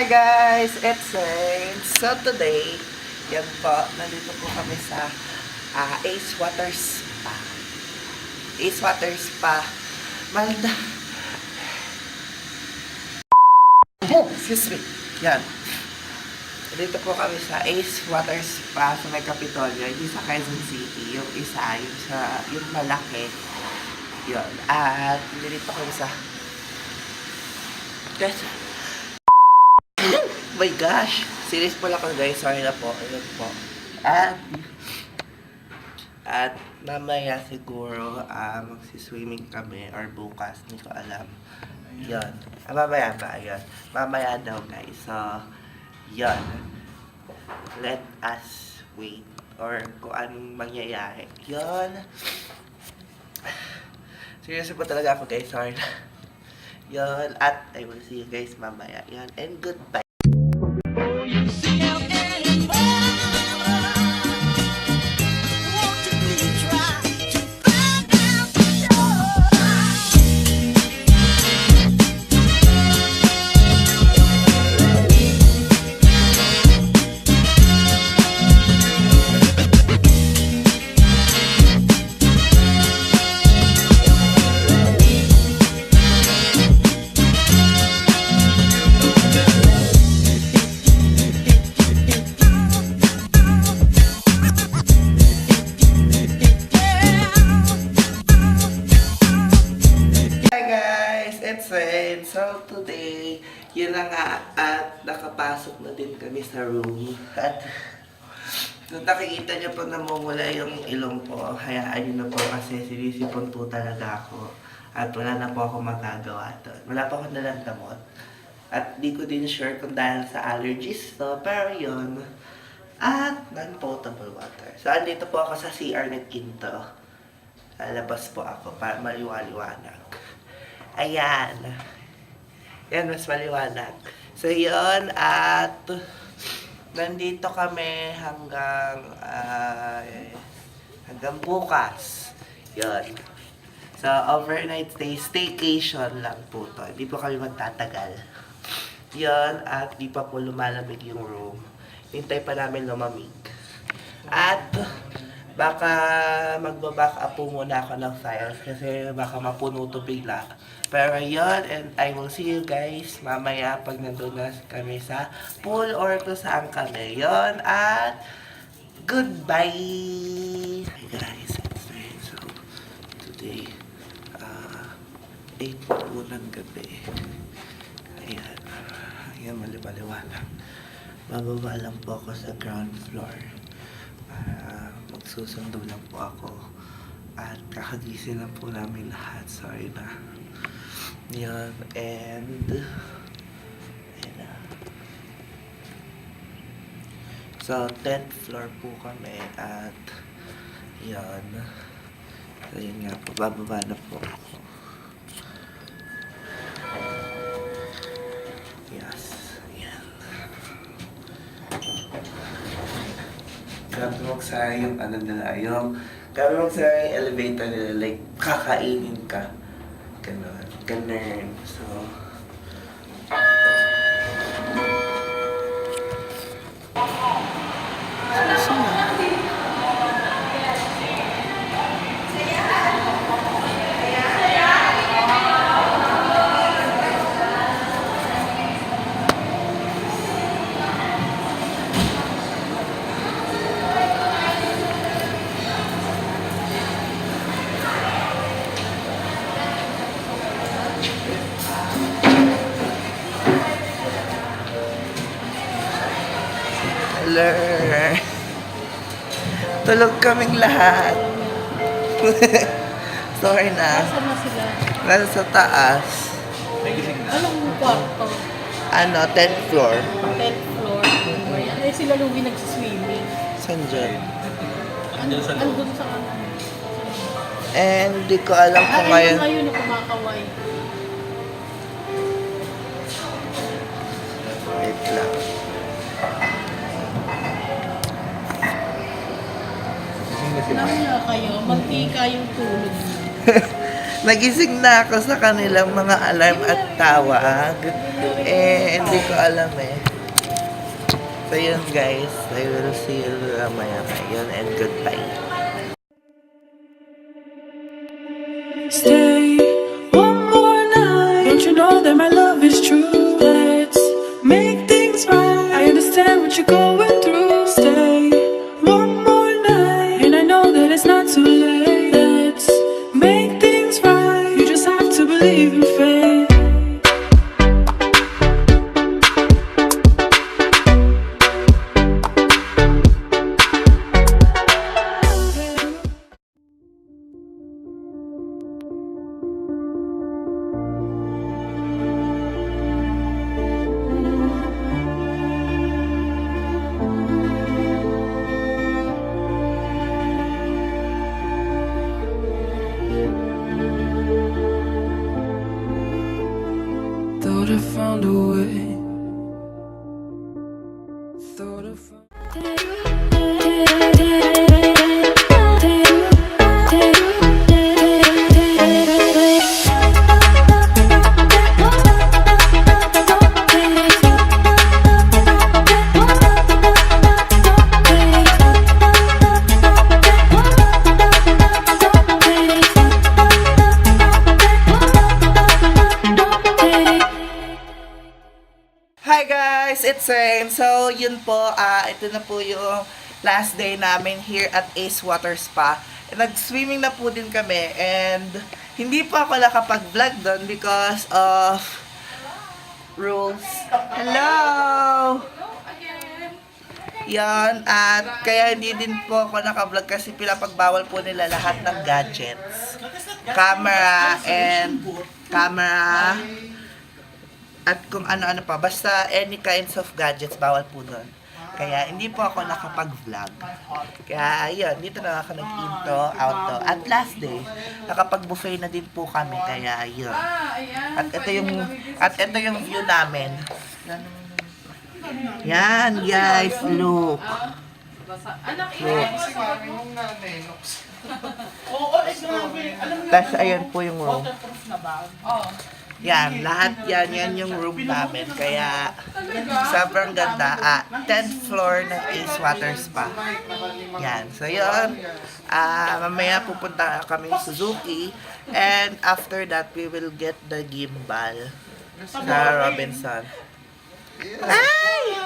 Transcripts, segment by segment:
Hi guys, it's Saint. So today, yan po, nandito po kami sa Ace Water Spa. Ace Water Spa. Malda. Excuse me. Yan. Dito po kami sa Ace Water Spa sa may Kapitolyo. Hindi sa Quezon City. Yung isa, yung malaki. Yun. At dito kami sa oh my gosh! Serious po lang ako guys. Sorry na po. Ayun po. At mamaya siguro magsiswimming kami or bukas. Hindi ko alam. Yun. Mamaya ba? Yun. Mamaya daw guys. So, yun. Let us wait. Or kung anong mangyayari. Yun. Serious po talaga ako guys. Sorry na. Yun. At I will see you guys mamaya. Yun. And goodbye. So today, yun na nga at nakapasok na din kami sa room at kung nakikita niyo po namumula yung ilong po, hayaan niyo na po kasi sinisipon po talaga ako at wala na po ako magagawa doon. Wala pa ako nalang damot at di ko din sure kung dahil sa allergies to, pero yun. At non-potable water. So andito po ako sa CR na Quinto. Lalabas po ako para maliwaliwanag. Ayan. Yan, mas maliwanag. So, yun. At nandito kami hanggang bukas. Yun. So, overnight stay. Staycation lang po to. Hindi po kami magtatagal. Yun. At di pa po lumalamig yung room. Hintay pa namin lumamig. At baka magbaback up po muna ako ng files kasi baka mapuno to bigla. Pero yun, and I will see you guys mamaya pag nandun na kami sa pool or kung saan kami. Yun, at goodbye! Hi guys, so today, 8 po ng gabi. Ayan, ayan malibaliwanag. Bababa lang po ako sa ground floor. Magsusundo lang po ako. At kakagising lang po namin lahat. Sorry na. Yan. And ayan na. So, 10th floor po kami. At yan. So, yun nga po. Bababa na po ako. Yes. Yan. Grabe magsaya yung ano nila. Grabe magsaya yung elevator nila. Like, kakainin ka. Ganon. Ganun. So, hello. Tulog kaming lahat. Sorry na. Nasaan na sila? Nasa sa taas. Anong kwarto? 10th floor. 10th floor. Eh sila nung nagsiswimming. Saan dyan? Andun sa ano? And di ko alam kung ngayon. Ngayon na kumakaway. Wait lang. Namula kayo, magtika yung tulog. Nagising na ako sa kanilang mga alarm at tawag. Hindi ko alam eh. So yun guys, I will see you maya yun and goodbye. Stay one more night. Don't you know that my love is true? Let's make things right. I understand what you're going through. Stay one more night, and I know that it's not too late. Let's make things right. You just have to believe in fate. Thought I found a way. Thought I found. Hi guys! It's Rain. So, yun po, ito na po yung last day namin here at Ace Water Spa. Nag-swimming na po din kami and hindi po ako nakapag-vlog doon because of rules. Hello! Yan, at kaya hindi din po ako naka-vlog kasi pinapagbawal po nila lahat ng gadgets. Camera at kung ano-ano pa. Basta any kinds of gadgets, bawal po doon. Kaya hindi po ako nakapag-vlog. Kaya yun, dito na ako nag-into, outro. At last day, nakapag-buffet na din po kami. Kaya yun. At ito yung view namin. Yan guys, look. Tapos ayan po yung room. Yan, lahat yan yung room namin. Kaya, sobrang ganda. 10th floor ng Ace Water Spa. Yan. So, yun. Mamaya pupunta kami sa Suzuki. And after that, we will get the gimbal sa Robinson. Ay!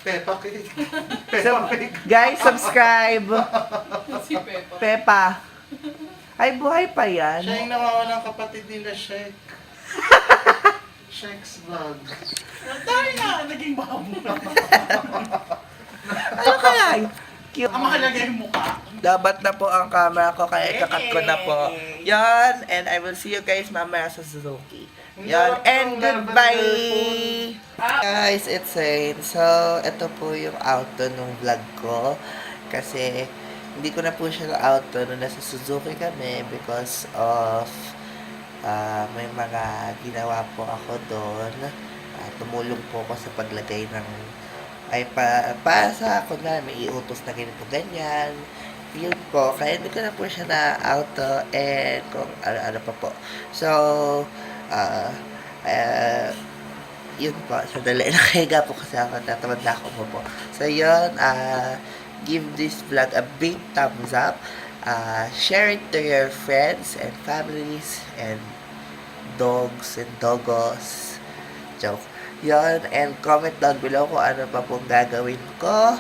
Peppa Pig. Guys, subscribe. Si Pepa. Peppa. Ay, buhay pa yan. Siya yung nawawalang kapatid nila, Shek. Shek's vlog. Dahil na, naging baboy. Ano kaya? Cute. Ang mahalaga yung mukha. Dapat na po ang camera ko, kaya ikakat ko na po. Yan, and I will see you guys mamaya sa Suzuki. Yan, and goodbye! Guys, it's Rain. So, ito po yung outro ng vlog ko. Kasi, hindi ko na po siya na-outro nung nasa Suzuki kami because of may mga ginawa po ako doon. Tumulong po ako sa paglagay ng sa ako na may iutos na ganito ganyan. Yun po, kaya hindi ko na po siya na-auto and kung ano pa po. So, yun po, sadali nakahiga po kasi ako, tatamad na ako po. So, yun, give this vlog a big thumbs up. Share it to your friends and families and dogs and doggos. Joke. Yun, and comment down below kung ano pa pong gagawin ko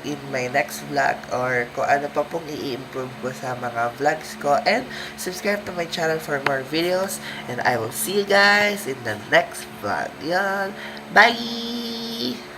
in my next vlog or kung ano pa pong i-improve ko sa mga vlogs ko. And subscribe to my channel for more videos. And I will see you guys in the next vlog. Yun. Bye!